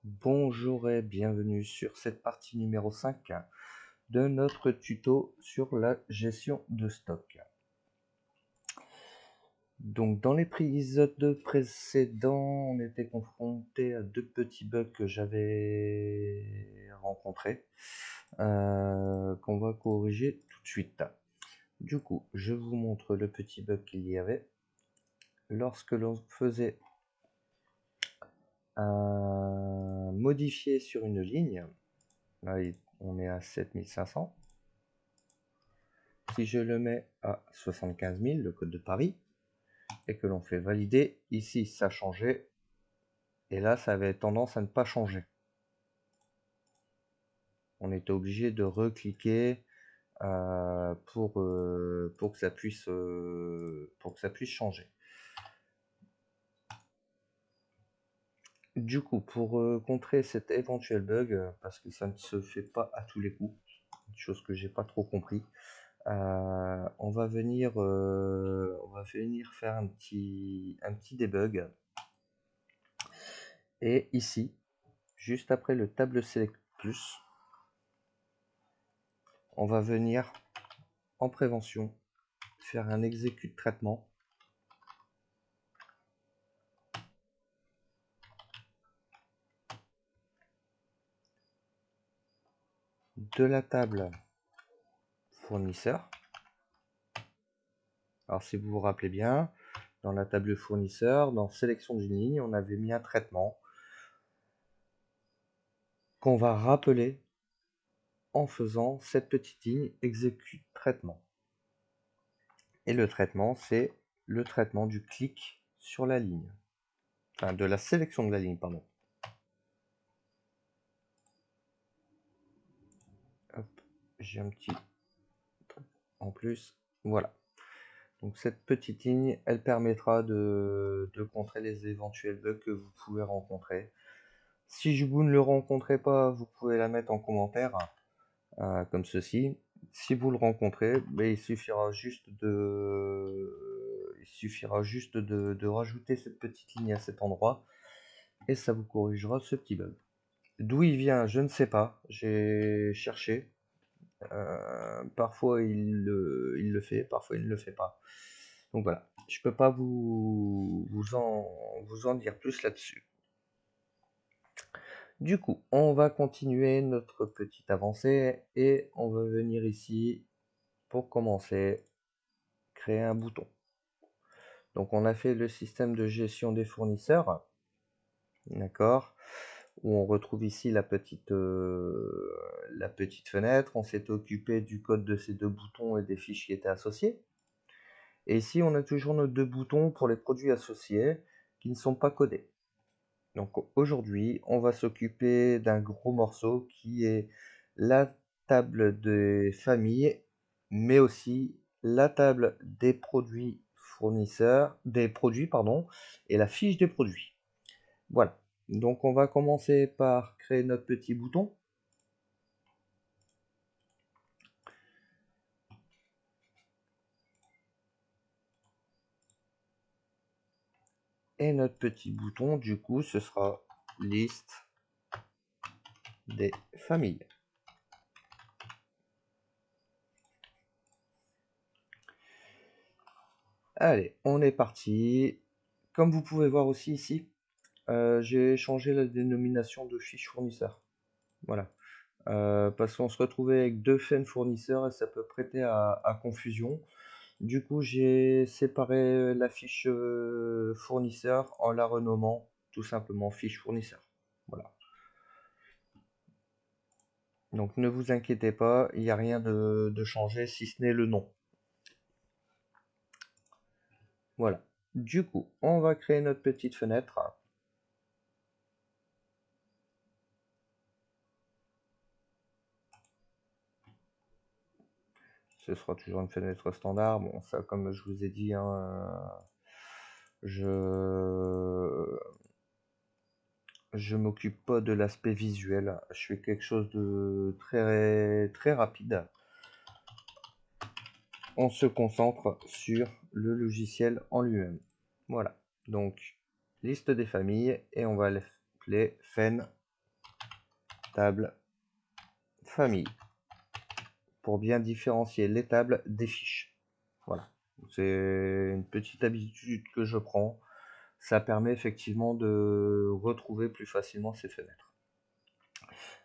Bonjour et bienvenue sur cette partie numéro 5 de notre tuto sur la gestion de stock. Donc dans les épisodes précédents, on était confronté à deux petits bugs que j'avais rencontrés, qu'on va corriger tout de suite. Du coup, je vous montre le petit bug qu'il y avait. Lorsque l'on faisait modifier sur une ligne, là on est à 7500. Si je le mets à 75 000, le code de Paris, et que l'on fait valider, ici ça changeait, et là ça avait tendance à ne pas changer. On était obligé de recliquer pour que ça puisse changer. Du coup, pour contrer cet éventuel bug, parce que ça ne se fait pas à tous les coups, une chose que j'ai pas trop compris, on va venir faire un petit debug. Et ici, juste après le table select plus, on va venir en prévention faire un exécute traitement de la table fournisseur. Alors si vous vous rappelez bien, dans la table fournisseur, dans sélection d'une ligne, on avait mis un traitement qu'on va rappeler en faisant cette petite ligne exécute traitement. Et le traitement, c'est le traitement du clic sur la ligne. Enfin, de la sélection de la ligne, pardon. Hop, j'ai un petit truc en plus. Voilà. Donc cette petite ligne, elle permettra de contrer les éventuels bugs que vous pouvez rencontrer. Si vous ne le rencontrez pas, vous pouvez la mettre en commentaire, comme ceci. Si vous le rencontrez, il suffira juste de rajouter cette petite ligne à cet endroit et ça vous corrigera ce petit bug. D'où il vient, je ne sais pas. J'ai cherché. Parfois il le fait, parfois il ne le fait pas. Donc voilà, je peux pas vous en dire plus là-dessus. Du coup, on va continuer notre petite avancée et on va venir ici pour commencer créer un bouton. Donc on a fait le système de gestion des fournisseurs, d'accord, où on retrouve ici la petite fenêtre. On s'est occupé du code de ces deux boutons et des fiches qui étaient associés. Et ici, on a toujours nos deux boutons pour les produits associés qui ne sont pas codés. Donc aujourd'hui, on va s'occuper d'un gros morceau qui est la table des familles, mais aussi la table des produits fournisseurs, et la fiche des produits. Voilà. Donc on va commencer par créer notre petit bouton. Et notre petit bouton, du coup, ce sera liste des familles. Allez, on est parti. Comme vous pouvez voir aussi ici, j'ai changé la dénomination de fiche fournisseur. Voilà. Parce qu'on se retrouvait avec deux chaînes fournisseurs et ça peut prêter à confusion. Du coup, j'ai séparé la fiche fournisseur en la renommant tout simplement fiche fournisseur. Voilà. Donc ne vous inquiétez pas, il n'y a rien de changé si ce n'est le nom. Voilà. Du coup, on va créer notre petite fenêtre. Ce sera toujours une fenêtre standard. Bon, ça, comme je vous ai dit, hein, je m'occupe pas de l'aspect visuel. Je fais quelque chose de très très rapide. On se concentre sur le logiciel en lui-même. Voilà. Donc liste des familles et on va l'appeler fen table famille pour bien différencier les tables des fiches. Voilà, c'est une petite habitude que je prends. Ça permet effectivement de retrouver plus facilement ces fenêtres.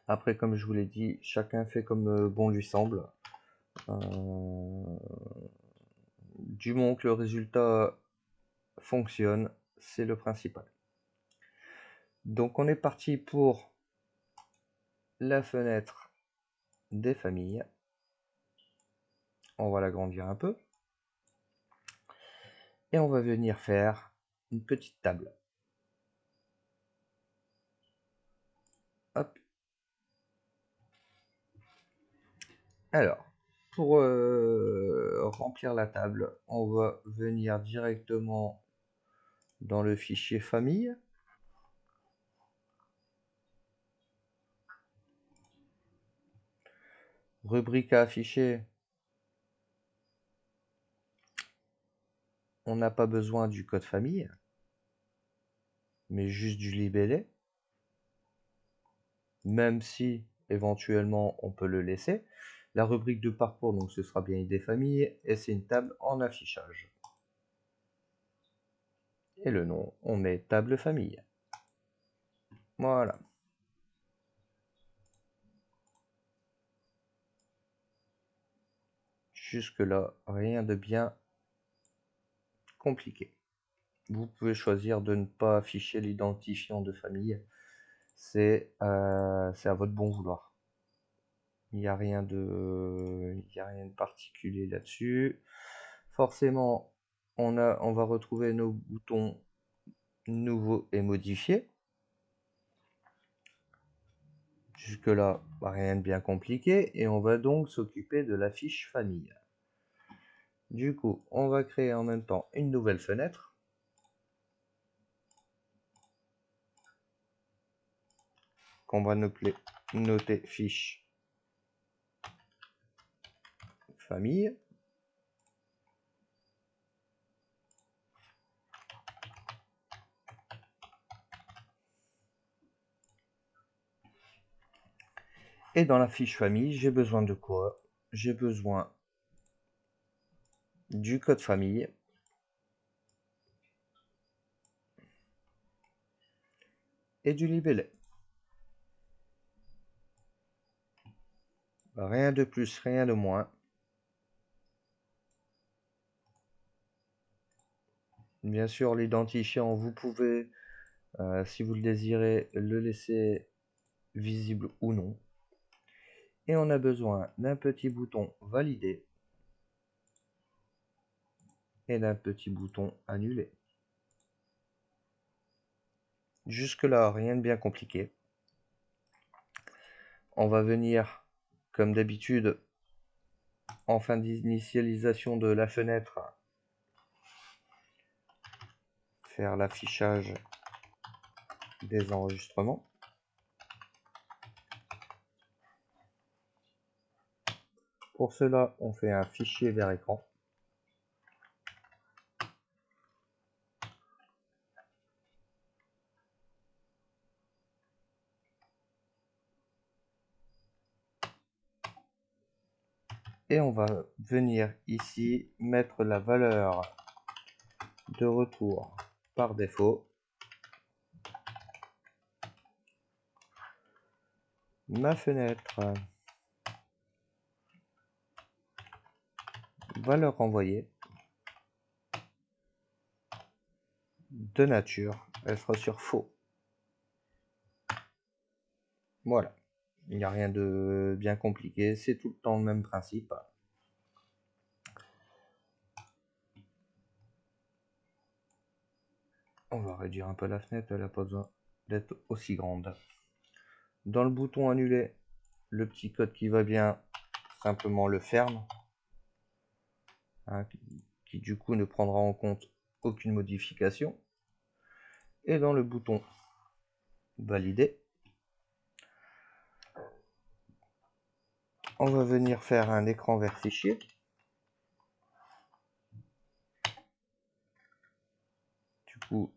Après, comme je vous l'ai dit, chacun fait comme bon lui semble. Du moment que le résultat fonctionne, c'est le principal. Donc on est parti pour la fenêtre des familles. On va l'agrandir un peu. Et on va venir faire une petite table. Hop. Alors, pour remplir la table, on va venir directement dans le fichier famille. Rubrique à afficher. On n'a pas besoin du code famille, mais juste du libellé. Même si éventuellement on peut le laisser. La rubrique de parcours, donc ce sera bien idée famille, et c'est une table en affichage. Et le nom, on met table famille. Voilà. Jusque-là, rien de bien compliqué. Vous pouvez choisir de ne pas afficher l'identifiant de famille. C'est à votre bon vouloir. Il n'y a rien de particulier là-dessus. Forcément, on va retrouver nos boutons nouveaux et modifiés. Jusque-là, rien de bien compliqué. Et on va donc s'occuper de la fiche famille. Du coup, on va créer en même temps une nouvelle fenêtre. Qu'on va noter fiche famille. Et dans la fiche famille, j'ai besoin de quoi? J'ai besoin du code famille et du libellé. Rien de plus, rien de moins. Bien sûr, l'identifiant, vous pouvez, si vous le désirez, le laisser visible ou non. Et on a besoin d'un petit bouton valider et d'un petit bouton annuler. Jusque-là, rien de bien compliqué. On va venir, comme d'habitude, en fin d'initialisation de la fenêtre, faire l'affichage des enregistrements. Pour cela, on fait un fichier vers écran. Et on va venir ici mettre la valeur de retour par défaut. Ma fenêtre valeur renvoyée de nature, elle sera sur faux. Voilà, il n'y a rien de bien compliqué, c'est tout le temps le même principe. On va réduire un peu la fenêtre, elle n'a pas besoin d'être aussi grande. Dans le bouton annuler, le petit code qui va bien, simplement le ferme, hein, qui du coup ne prendra en compte aucune modification. Et dans le bouton valider, on va venir faire un écran vert fichier. Du coup,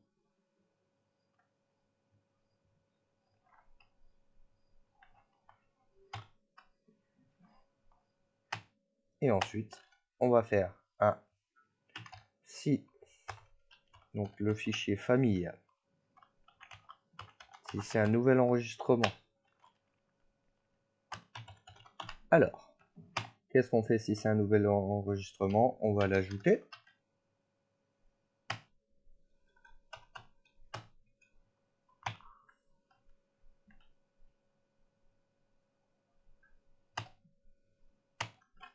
Et ensuite, on va faire un si, donc le fichier famille, si c'est un nouvel enregistrement. Alors, qu'est-ce qu'on fait si c'est un nouvel enregistrement? On va l'ajouter.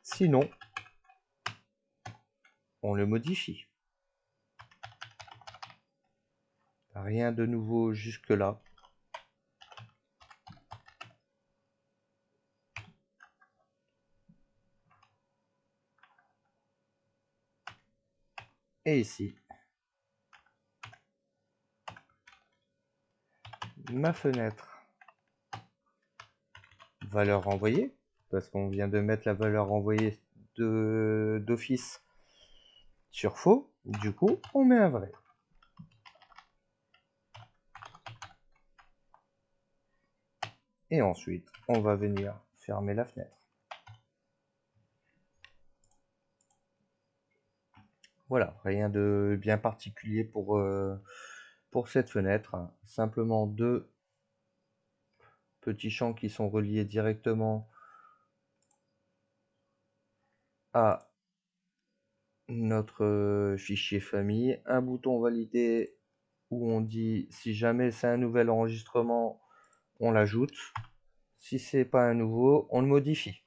Sinon, on le modifie. Rien de nouveau jusque-là. Et ici, ma fenêtre valeur envoyée, parce qu'on vient de mettre la valeur envoyée d'office sur faux. Du coup, on met un vrai. Et ensuite, on va venir fermer la fenêtre. Voilà, rien de bien particulier pour cette fenêtre. Simplement deux petits champs qui sont reliés directement à notre fichier famille. Un bouton validé où on dit si jamais c'est un nouvel enregistrement, on l'ajoute. Si c'est pas un nouveau, on le modifie.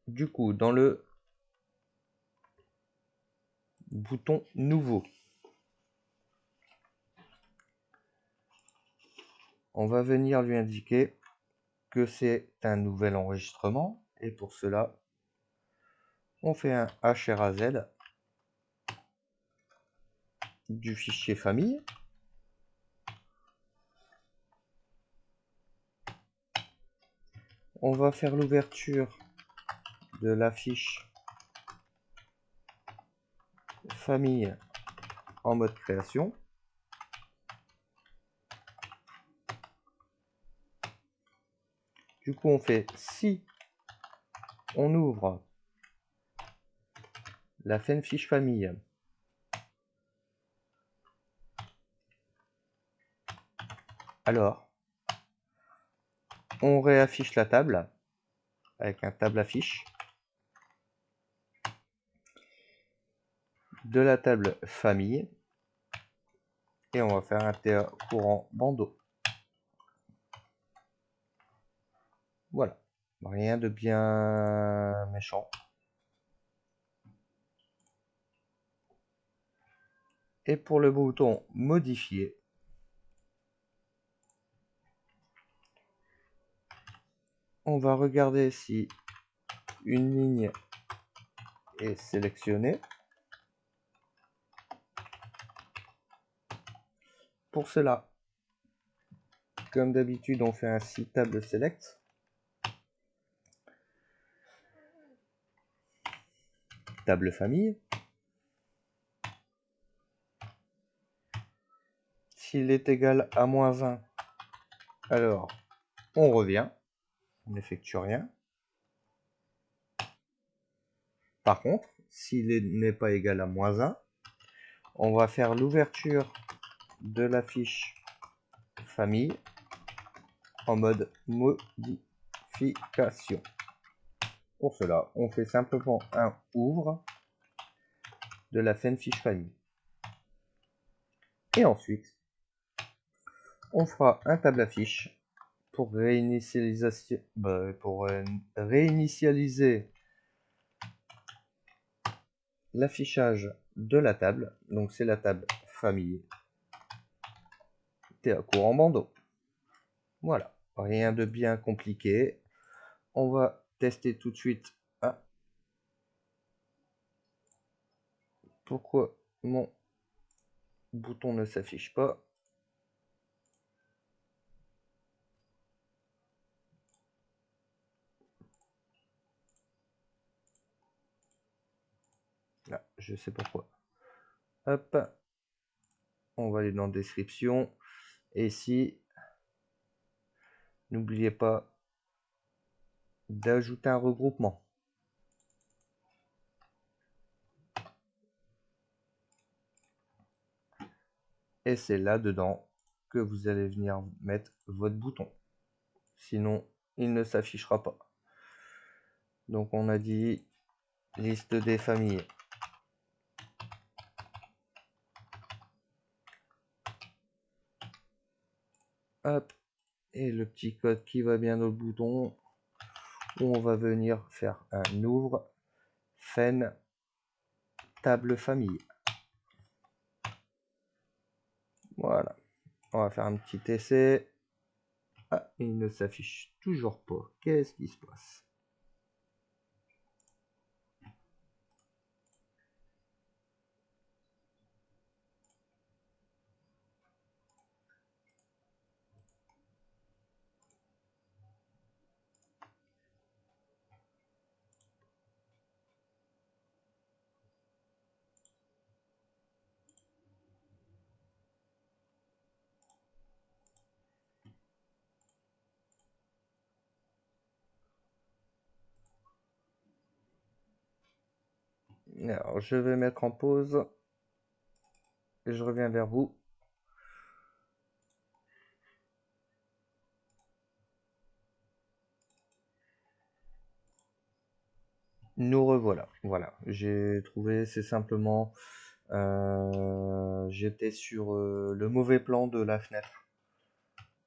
Du coup, dans le bouton nouveau, on va venir lui indiquer que c'est un nouvel enregistrement. Et pour cela, on fait un HRAZ du fichier famille. On va faire l'ouverture de la fiche famille en mode création. Du coup, on fait si on ouvre la fiche famille, alors on réaffiche la table avec un table affiche. De la table famille et on va faire un TA courant bandeau. Voilà, rien de bien méchant. Et pour le bouton modifier, on va regarder si une ligne est sélectionnée. Pour cela, comme d'habitude, on fait un si table select. Table famille. S'il est égal à -1, alors on revient, on n'effectue rien. Par contre, s'il n'est pas égal à -1, on va faire l'ouverture de la fiche famille en mode modification. Pour cela, on fait simplement un ouvre de la fiche famille. Et ensuite, on fera un table affiche pour réinitialiser l'affichage de la table. Donc c'est la table famille. T'es à courant bandeau. Voilà, rien de bien compliqué. On va tester tout de suite. Ah. Pourquoi mon bouton ne s'affiche pas? Ah, je sais pourquoi. Hop, on va aller dans description. Et ici, n'oubliez pas d'ajouter un regroupement. Et c'est là-dedans que vous allez venir mettre votre bouton. Sinon, il ne s'affichera pas. Donc on a dit liste des familles. Hop, et le petit code qui va bien dans le bouton, où on va venir faire un ouvre fen table famille. Voilà, on va faire un petit essai. Ah, il ne s'affiche toujours pas. Qu'est-ce qui se passe? Alors, je vais mettre en pause et je reviens vers vous. Nous revoilà. Voilà, j'ai trouvé, c'est simplement, j'étais sur le mauvais plan de la fenêtre.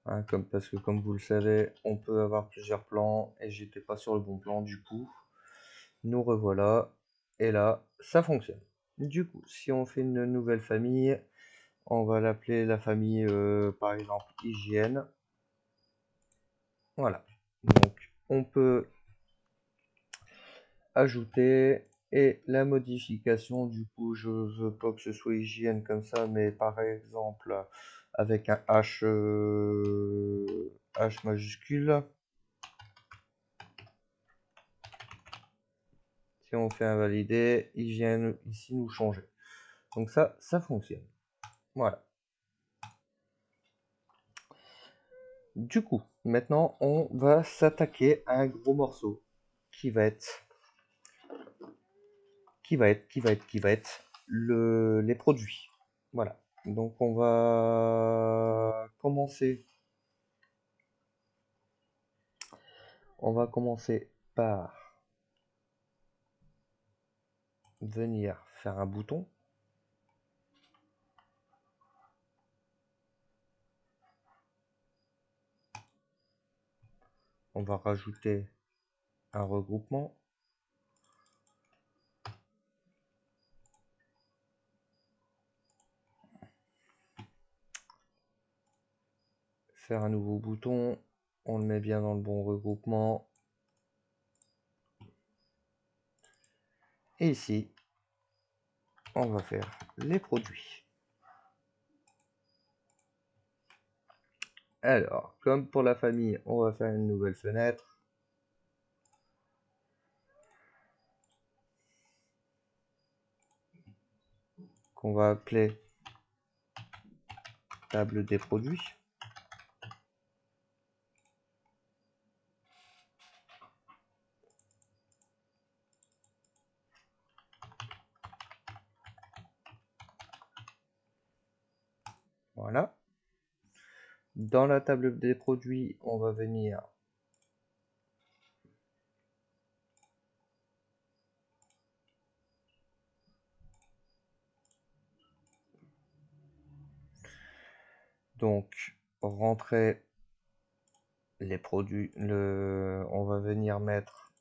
Hein, parce que comme vous le savez, on peut avoir plusieurs plans et j'étais pas sur le bon plan du coup. Nous revoilà. Et là, ça fonctionne. Du coup, si on fait une nouvelle famille, on va l'appeler la famille, par exemple, hygiène. Voilà. Donc, on peut ajouter et la modification. Du coup, je veux pas que ce soit hygiène comme ça, mais par exemple, avec un H, H majuscule. Si on fait invalider, ils viennent ici nous changer. Donc ça fonctionne. Voilà. Du coup, maintenant, on va s'attaquer à un gros morceau qui va être les produits. Voilà. Donc on va commencer. On va commencer par venir faire un bouton. On va rajouter un regroupement. Faire un nouveau bouton. On le met bien dans le bon regroupement. Et ici, on va faire les produits. Alors, comme pour la famille, on va faire une nouvelle fenêtre. Qu'on va appeler table des produits. Voilà. Dans la table des produits, on va venir donc rentrer les produits. On va venir mettre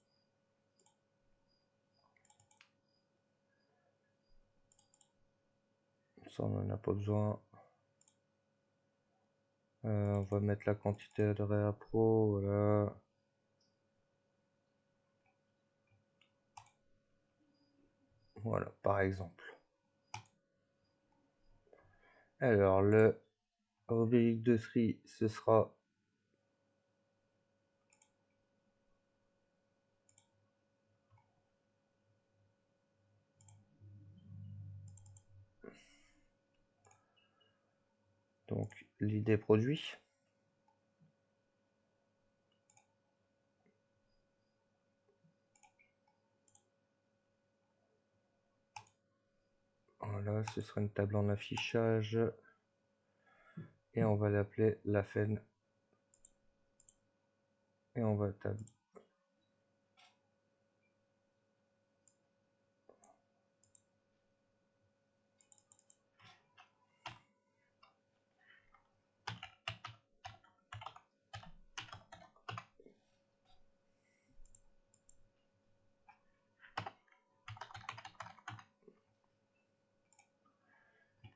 ça, on n'en a pas besoin. On va mettre la quantité de réappro, voilà. Voilà, par exemple. Alors, le rubrique de tri, ce sera donc l'idée produit. Voilà, ce sera une table en affichage. Et on va l'appeler la FEN. Et on va taper.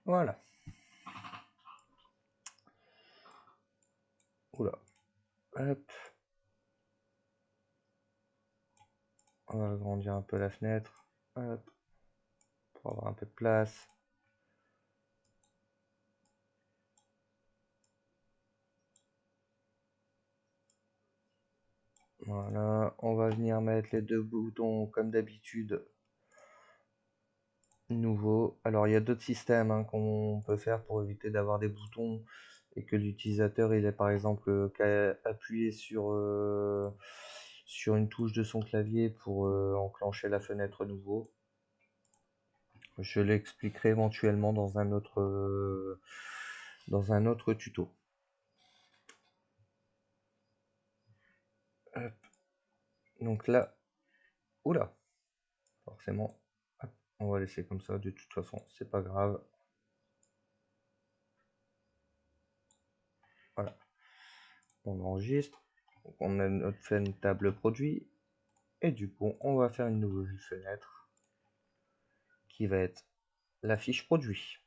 Voilà. Oula. Hop. On va agrandir un peu la fenêtre. Hop. Pour avoir un peu de place. Voilà. On va venir mettre les deux boutons comme d'habitude. Nouveau. Alors il y a d'autres systèmes qu'on peut faire pour éviter d'avoir des boutons et que l'utilisateur il est par exemple qu'à appuyer sur une touche de son clavier pour enclencher la fenêtre nouveau. Je l'expliquerai éventuellement dans un autre tuto. Hop. Donc là, oula, forcément, hop, on va laisser comme ça. De toute façon, c'est pas grave. Voilà, on enregistre. Donc on a notre table produit et du coup, on va faire une nouvelle fenêtre qui va être la fiche produit.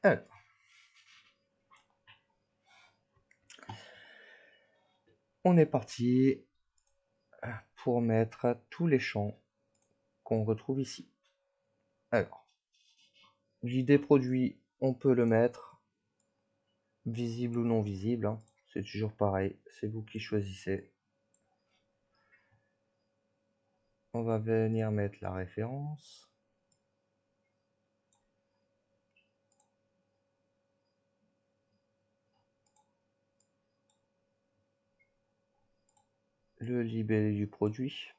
Alors, on est parti pour mettre tous les champs qu'on retrouve ici. Alors, l'idée produit, on peut le mettre visible ou non visible, c'est toujours pareil, c'est vous qui choisissez. On va venir mettre la référence. Le libellé du produit.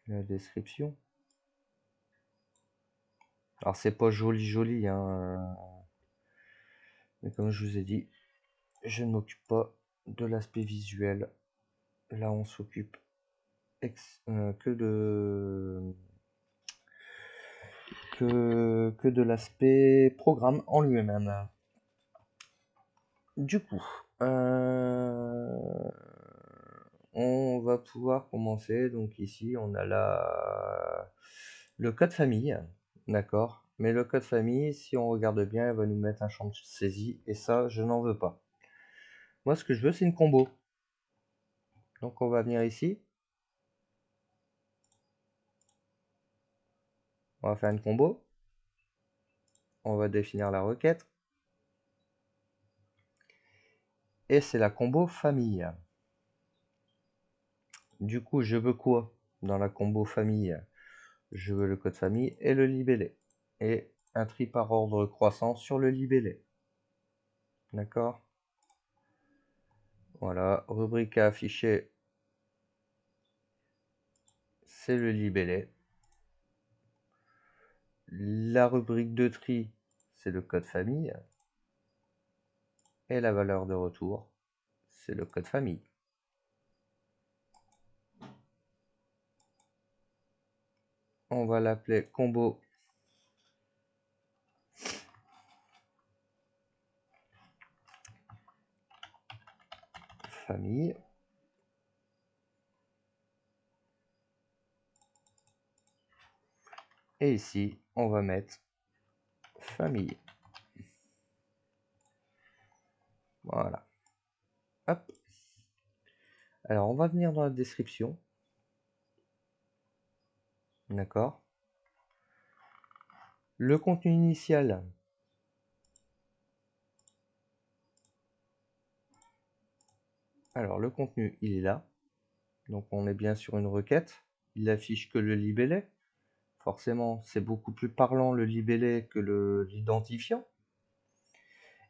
La description. Alors c'est pas joli, mais comme je vous ai dit, je ne m'occupe pas de l'aspect visuel. Là on s'occupe que de l'aspect programme en lui-même. Du coup, on va pouvoir commencer. Donc ici, on a le code famille, d'accord. Mais le code famille, si on regarde bien, elle va nous mettre un champ de saisie. Et ça, je n'en veux pas. Moi, ce que je veux, c'est une combo. Donc on va venir ici. On va faire une combo. On va définir la requête. Et c'est la combo famille. Du coup, je veux quoi dans la combo famille? Je veux le code famille et le libellé. Et un tri par ordre croissant sur le libellé. D'accord? Voilà, rubrique à afficher, c'est le libellé. La rubrique de tri, c'est le code famille. Et la valeur de retour, c'est le code famille. On va l'appeler combo famille. Et ici, on va mettre famille. Voilà. Hop. Alors, on va venir dans la description. D'accord. Le contenu initial. Alors le contenu, il est là. Donc on est bien sur une requête. Il affiche que le libellé. Forcément, c'est beaucoup plus parlant le libellé que l'identifiant.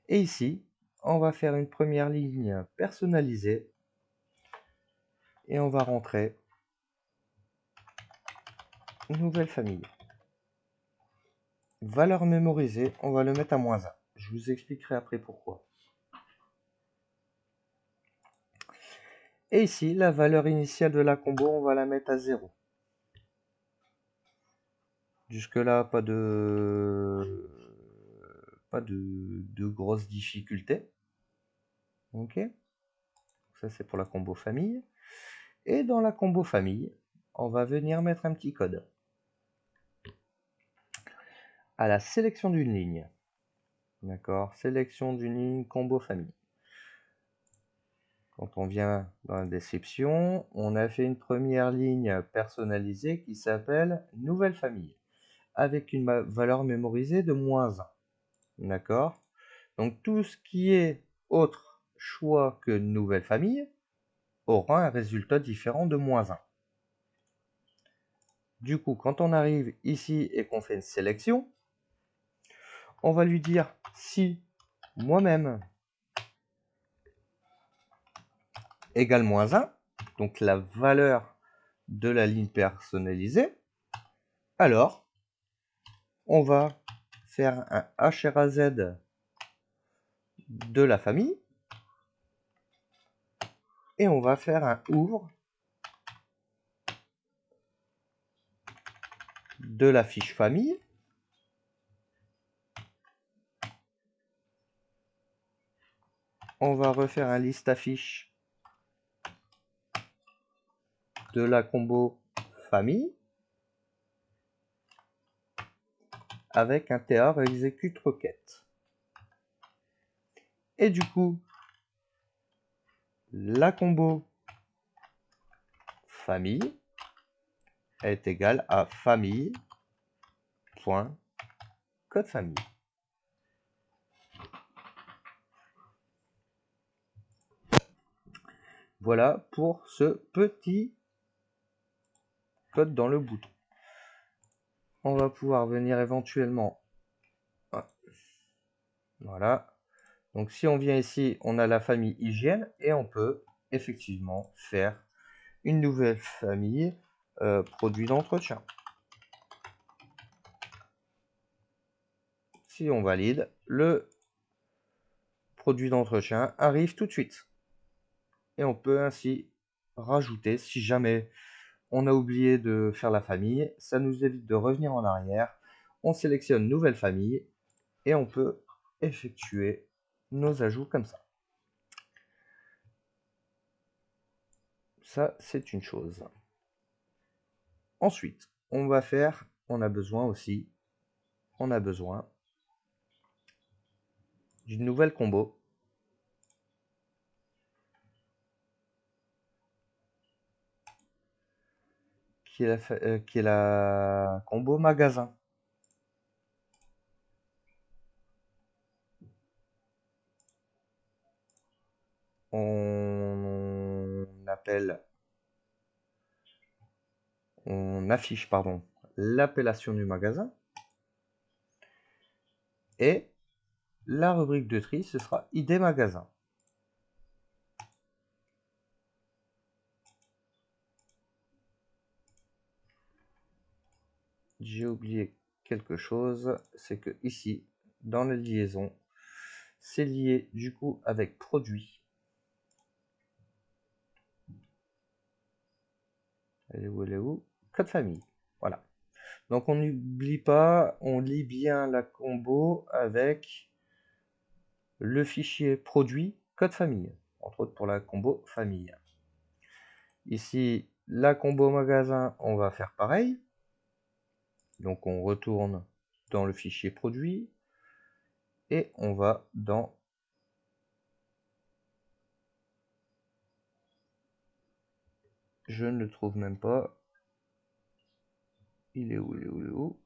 Et ici, on va faire une première ligne personnalisée. Et on va rentrer une nouvelle famille. Valeur mémorisée, on va le mettre à -1. Je vous expliquerai après pourquoi. Et ici, la valeur initiale de la combo, on va la mettre à 0. Jusque-là, pas de grosses difficultés. Ok. Ça, c'est pour la combo famille. Et dans la combo famille, on va venir mettre un petit code. À la sélection d'une ligne. D'accord. Sélection d'une ligne combo famille. Quand on vient dans la description, on a fait une première ligne personnalisée qui s'appelle nouvelle famille, avec une valeur mémorisée de -1. D'accord. Donc tout ce qui est autre choix que nouvelle famille aura un résultat différent de -1. Du coup, quand on arrive ici et qu'on fait une sélection, on va lui dire si moi-même égale -1, donc la valeur de la ligne personnalisée, alors on va faire un HRAZ de la famille et on va faire un ouvre de la fiche famille on va refaire un liste affiche de la combo famille avec un tr exécute requête. Et du coup, la combo famille est égale à famille.code famille. Voilà pour ce petit code dans le bouton. On va pouvoir venir éventuellement. Voilà. Donc si on vient ici, on a la famille hygiène et on peut effectivement faire une nouvelle famille produit d'entretien. Si on valide, le produit d'entretien arrive tout de suite. Et on peut ainsi rajouter, si jamais on a oublié de faire la famille, ça nous évite de revenir en arrière. On sélectionne nouvelle famille et on peut effectuer nos ajouts comme ça. Ça, c'est une chose. Ensuite, on a besoin d'une nouvelle combo qui est la combo magasin. On affiche l'appellation du magasin et la rubrique de tri, ce sera ID magasin. J'ai oublié quelque chose, c'est que ici, dans la liaison, c'est lié du coup avec produit. Elle est où? Code famille. Voilà. Donc on n'oublie pas, on lit bien la combo avec le fichier produit code famille, entre autres pour la combo famille. Ici, la combo magasin, on va faire pareil. Donc on retourne dans le fichier produit et on va dans je ne le trouve même pas. Il est où?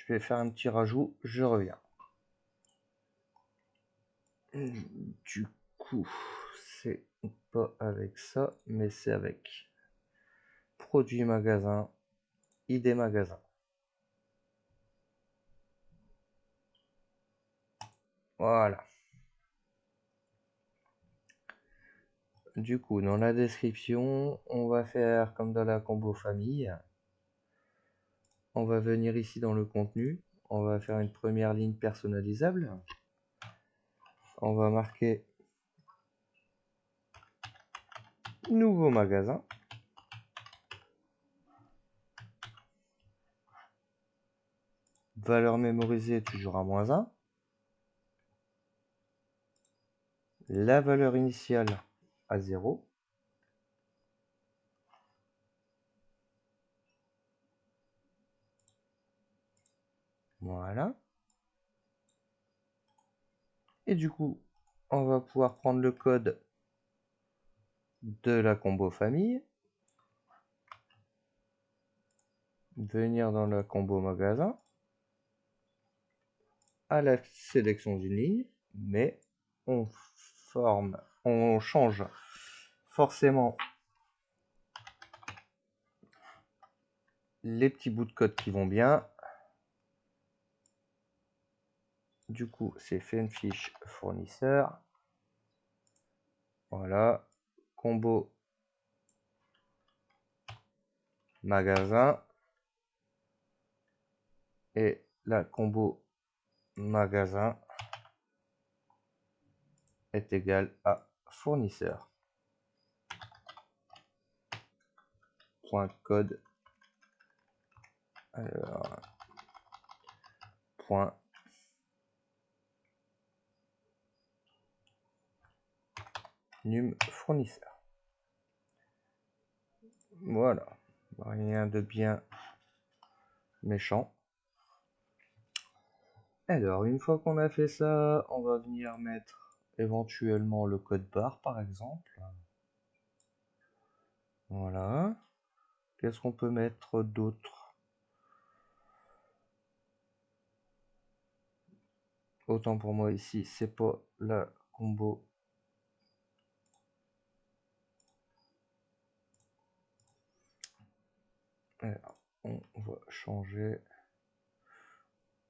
Je vais faire un petit rajout, je reviens. Du coup, c'est pas avec ça, mais c'est avec produit magasin, ID magasin. Voilà. Du coup, dans la description, on va faire comme dans la combo famille. On va venir ici dans le contenu. On va faire une première ligne personnalisable. On va marquer nouveau magasin. Valeur mémorisée toujours à -1. La valeur initiale à 0. Voilà. Et du coup, on va pouvoir prendre le code de la combo famille. Venir dans la combo magasin. À la sélection d'une ligne. Mais on change forcément les petits bouts de code qui vont bien. Du coup, c'est fait une fiche fournisseur. Voilà. Combo magasin. Et la combo magasin est égale à fournisseur. Point code. Alors, point num fournisseur. Voilà. Rien de bien méchant. Alors, une fois qu'on a fait ça, on va venir mettre éventuellement le code barre, par exemple. Voilà. Qu'est-ce qu'on peut mettre d'autre? Autant pour moi ici, c'est pas la combo. Alors, on va changer.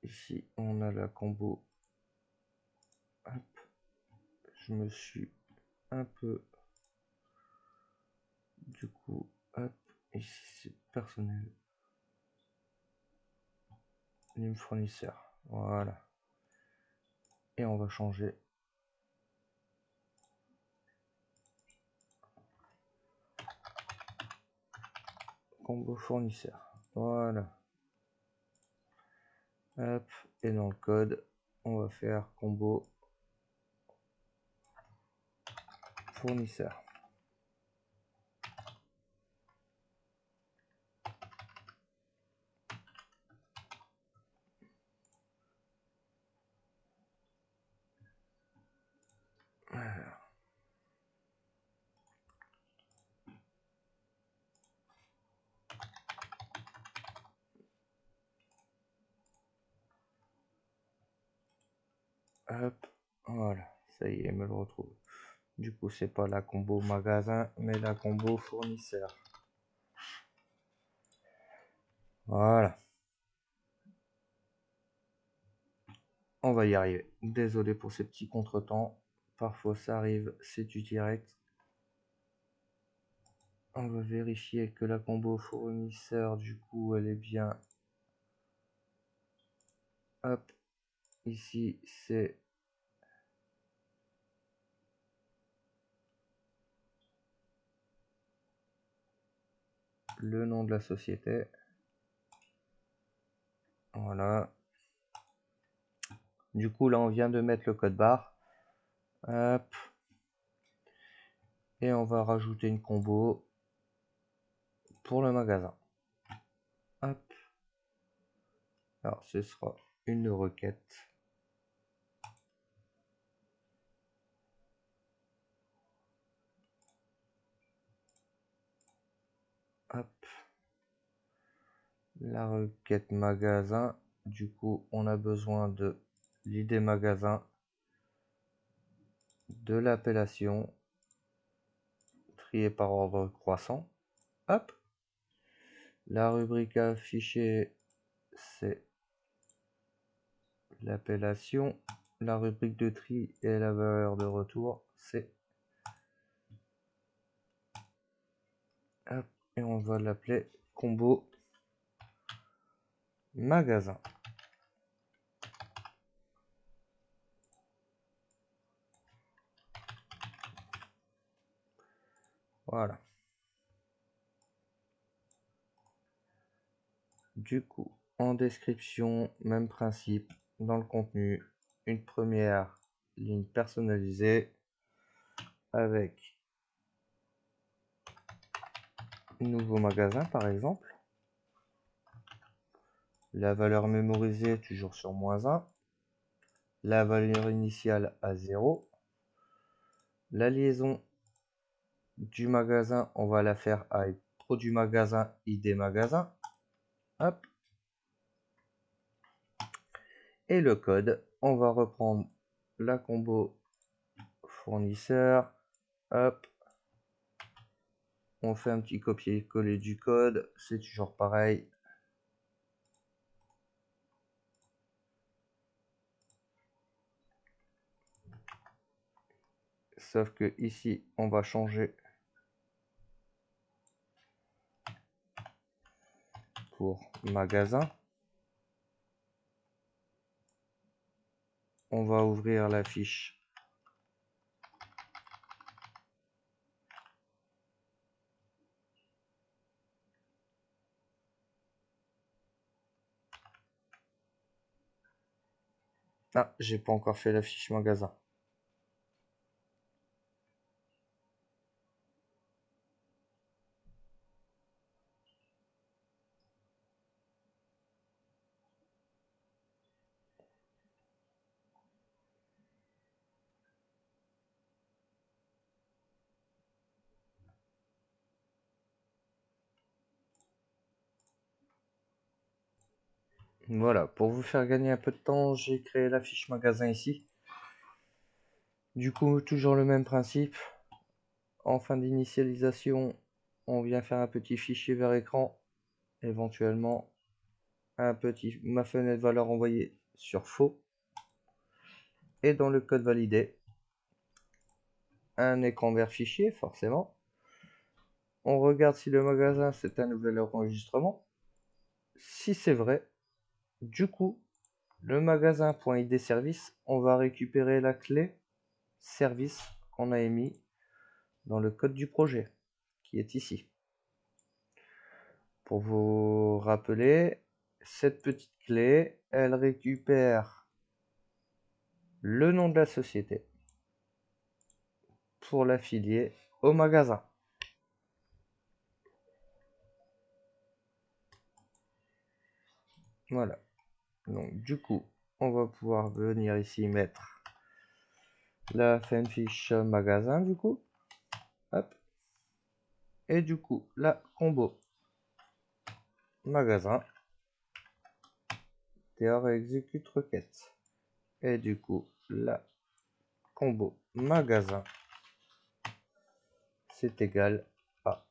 Ici, on a la combo. Hop. Je me suis un peu... Du coup, hop. Ici, c'est personnel. Num fournisseur. Voilà. Et on va changer. Combo fournisseur. Voilà. Hop. Et dans le code, on va faire combo fournisseur. Hop, voilà, ça y est, me le retrouve. Du coup, c'est pas la combo magasin, mais la combo fournisseur. Voilà. On va y arriver. Désolé pour ces petits contretemps. Parfois ça arrive, c'est du direct. On va vérifier que la combo fournisseur, du coup, elle est bien. Hop, ici, c'est le nom de la société. Voilà. Du coup, là, on vient de mettre le code barre. Hop. Et on va rajouter une combo pour le magasin. Hop. Alors, ce sera une requête. Hop. La requête magasin. Du coup, on a besoin de l'ID magasin, de l'appellation, trier par ordre croissant. Hop. La rubrique affichée, c'est l'appellation. La rubrique de tri et la valeur de retour, c'est... Hop. Et on va l'appeler combo magasin. Voilà. Du coup, en description, même principe. Dans le contenu, une première ligne personnalisée avec nouveau magasin par exemple. La valeur mémorisée toujours sur -1. La valeur initiale à 0. La liaison du magasin, on va la faire avec produit magasin, ID magasin. Hop. Et le code, on va reprendre la combo fournisseur. Hop. On fait un petit copier-coller du code, c'est toujours pareil. Sauf que ici, on va changer pour magasin. On va ouvrir la fiche Ah, j'ai pas encore fait la fiche magasin. Voilà, pour vous faire gagner un peu de temps, j'ai créé la fiche magasin ici. Du coup, toujours le même principe. En fin d'initialisation, on vient faire un petit fichier vers écran, éventuellement ma fenêtre valeur envoyée sur faux. Et dans le code validé, un écran vert fichier, forcément. On regarde si le magasin c'est un nouvel enregistrement. Si c'est vrai, du coup, le magasin.id service, on va récupérer la clé service qu'on a émis dans le code du projet, qui est ici. Pour vous rappeler, cette petite clé, elle récupère le nom de la société pour l'affilier au magasin. Voilà. Donc du coup, on va pouvoir venir ici mettre la fiche magasin du coup. Hop. Et du coup, la combo magasin. TR exécute requête. Et du coup, la combo magasin, c'est égal à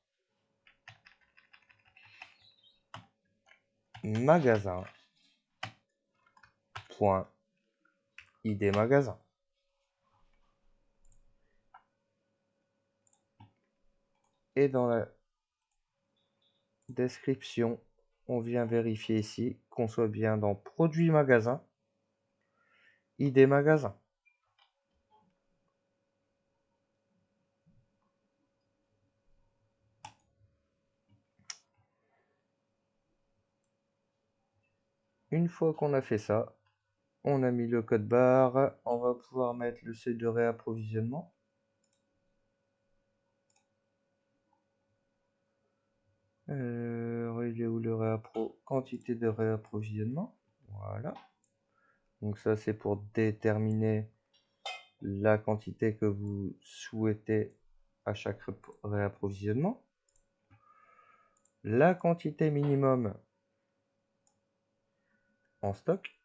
magasin point ID magasin. Et dans la description, on vient vérifier ici qu'on soit bien dans produit magasin, ID magasin. Une fois qu'on a fait ça, on a mis le code barre, on va pouvoir mettre le seuil de réapprovisionnement. Il est où le réappro? Quantité de réapprovisionnement. Voilà. Donc ça c'est pour déterminer la quantité que vous souhaitez à chaque réapprovisionnement. La quantité minimum, en stock.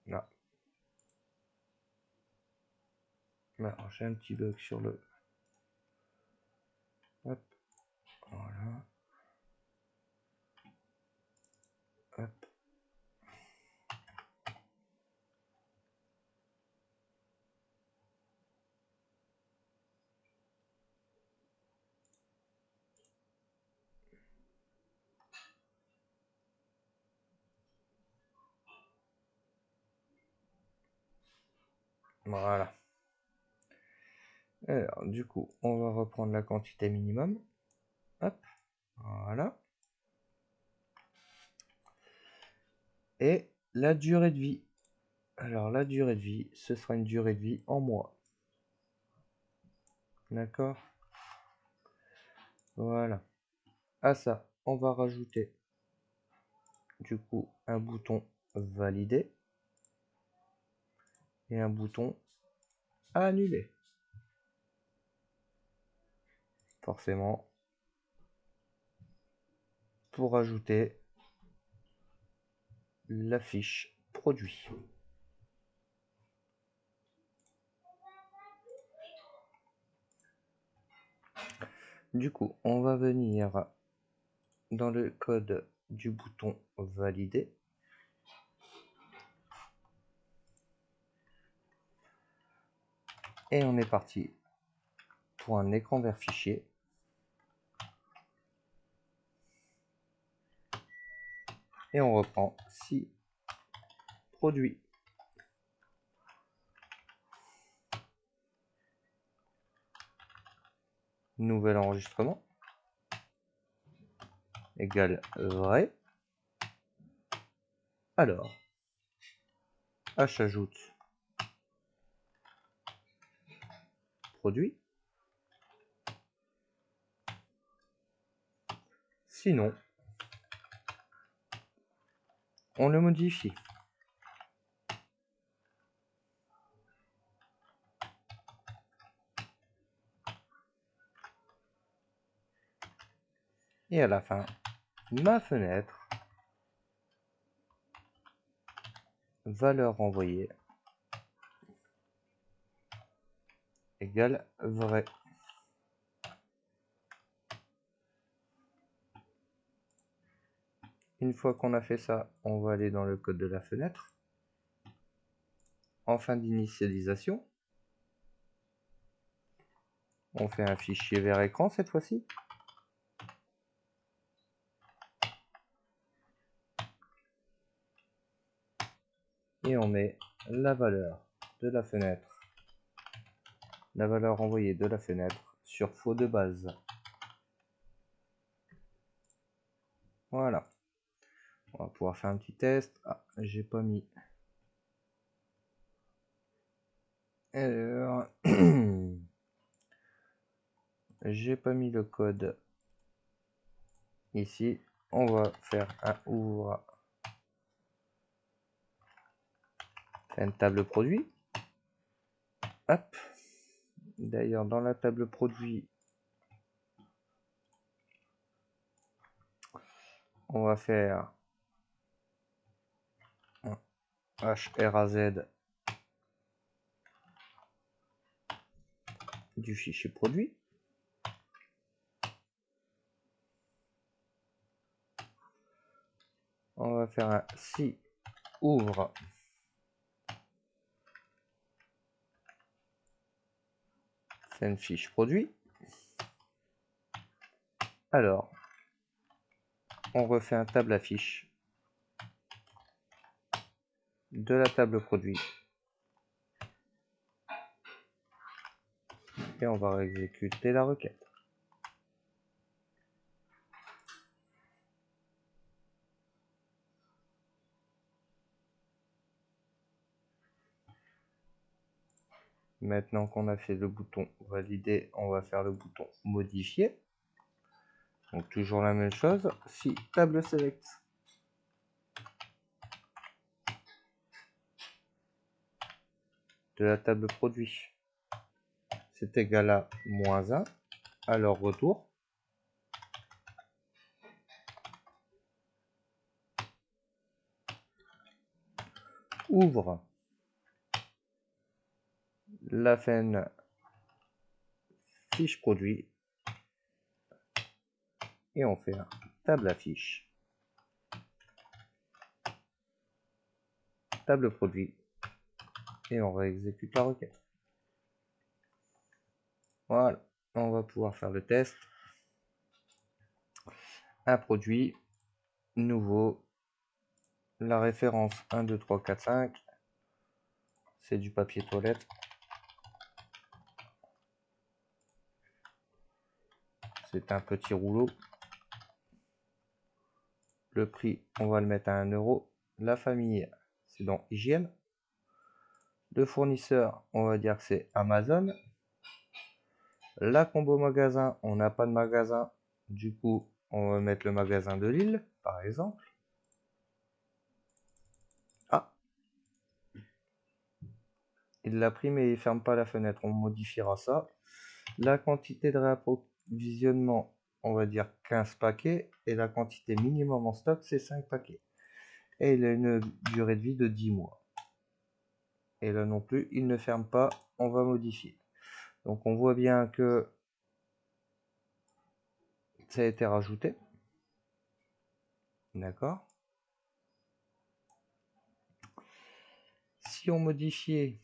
Là. Alors, j'ai un petit bug sur le... Hop. Voilà. Hop. Voilà. Alors, du coup, on va reprendre la quantité minimum. Hop. Voilà. Et la durée de vie. Alors, la durée de vie, ce sera une durée de vie en mois. D'accord? Voilà. À ça, on va rajouter du coup un bouton valider et un bouton annuler. Forcément, pour ajouter la fiche produit. Du coup, on va venir dans le code du bouton valider. Et on est parti pour un écran vert fichier. Et on reprend si produit. Nouvel enregistrement égale vrai. Alors, H ajoute produit. Sinon, on le modifie. Et à la fin, ma fenêtre, valeur envoyée égale vrai. Une fois qu'on a fait ça, on va aller dans le code de la fenêtre. En fin d'initialisation, on fait un fichier vert écran cette fois-ci. Et on met la valeur de la fenêtre, la valeur envoyée de la fenêtre sur faux de base. Voilà. On va pouvoir faire un petit test. Ah, j'ai pas mis. Alors, j'ai pas mis le code ici. On va faire un ouvre. Une table produit. Hop. D'ailleurs, dans la table produit, on va faire un HRAZ du fichier produit. On va faire un si ouvre c'est une fiche produit. Alors, on refait un table affiche de la table produit. Et on va exécuter la requête. Maintenant qu'on a fait le bouton valider, on va faire le bouton modifier. Donc toujours la même chose. Si table select de la table produit c'est égal à -1, alors retour. Ouvre la fin fiche produit et on fait un table affiche, table produit et on réexécute la requête. Voilà, on va pouvoir faire le test. Un produit nouveau, la référence 1, 2, 3, 4, 5, c'est du papier toilette. C'est un petit rouleau. Le prix, on va le mettre à 1 euro. La famille, c'est dans hygiène. Le fournisseur, on va dire que c'est Amazon. La combo magasin, on n'a pas de magasin. Du coup, on va mettre le magasin de Lille, par exemple. Ah, il l'a pris, mais il ferme pas la fenêtre. On modifiera ça. La quantité de réapprovisionnement, on va dire 15 paquets. Et la quantité minimum en stock, c'est 5 paquets. Et il a une durée de vie de 10 mois. Et là non plus, il ne ferme pas. On va modifier. Donc on voit bien que ça a été rajouté. D'accord. Si on modifiait,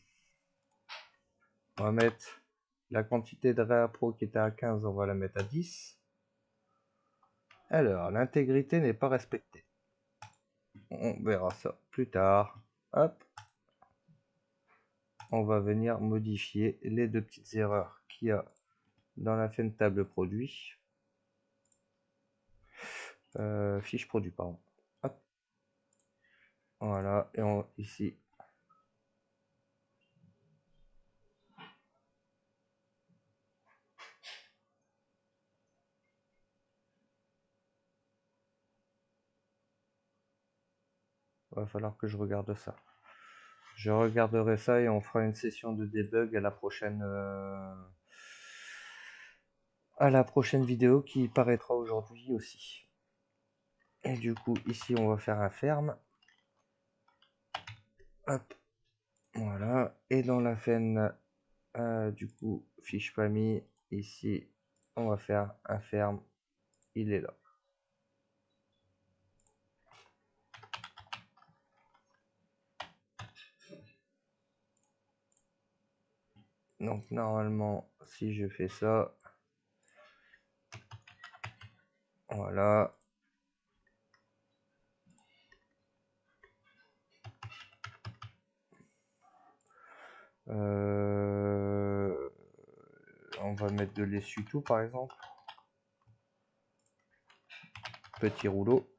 on va mettre la quantité de réappro qui était à 15, on va la mettre à 10. Alors, l'intégrité n'est pas respectée. On verra ça plus tard. Hop. On va venir modifier les deux petites erreurs qu'il y a dans la fin de table produit. Fiche produit, pardon. Hop. Voilà. Et ici, va falloir que je regarde ça. Je regarderai ça et on fera une session de debug à la prochaine vidéo qui paraîtra aujourd'hui aussi. Et du coup, ici, on va faire un ferme. Hop. Voilà. Et dans la fin, du coup, fiche famille, ici, on va faire un ferme. Il est là. Donc, normalement, si je fais ça, voilà. On va mettre de l'essuie-tout, par exemple. Petit rouleau.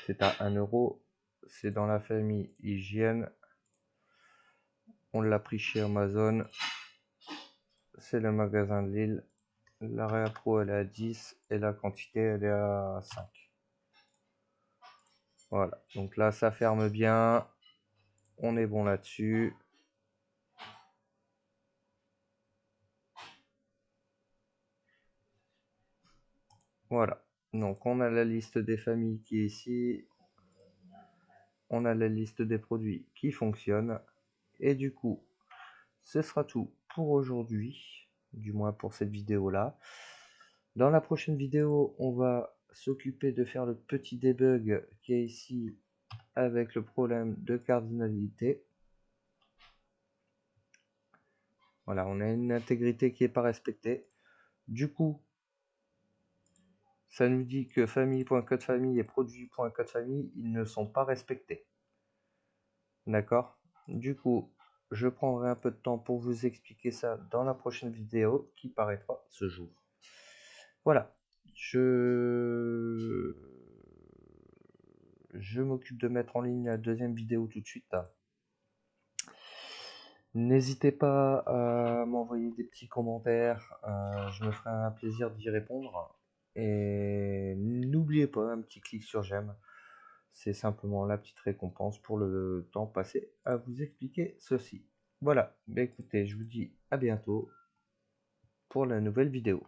C'est à 1 euro. C'est dans la famille hygiène. On l'a pris chez Amazon. C'est le magasin de Lille. La réappro elle est à 10 et la quantité elle est à 5. Voilà, donc là ça ferme bien. On est bon là-dessus. Voilà, donc on a la liste des familles qui est ici. On a la liste des produits qui fonctionnent. Et du coup, ce sera tout pour aujourd'hui. Du moins pour cette vidéo-là. Dans la prochaine vidéo, on va s'occuper de faire le petit debug qui est ici avec le problème de cardinalité. Voilà, on a une intégrité qui n'est pas respectée. Du coup, ça nous dit que famille.codefamille et produit.codefamille, ils ne sont pas respectés. D'accord? Du coup, je prendrai un peu de temps pour vous expliquer ça dans la prochaine vidéo qui paraîtra ce jour. Voilà, je m'occupe de mettre en ligne la deuxième vidéo tout de suite. N'hésitez pas à m'envoyer des petits commentaires, je me ferai un plaisir d'y répondre. Et n'oubliez pas un petit clic sur j'aime. C'est simplement la petite récompense pour le temps passé à vous expliquer ceci. Voilà, bah écoutez, je vous dis à bientôt pour la nouvelle vidéo.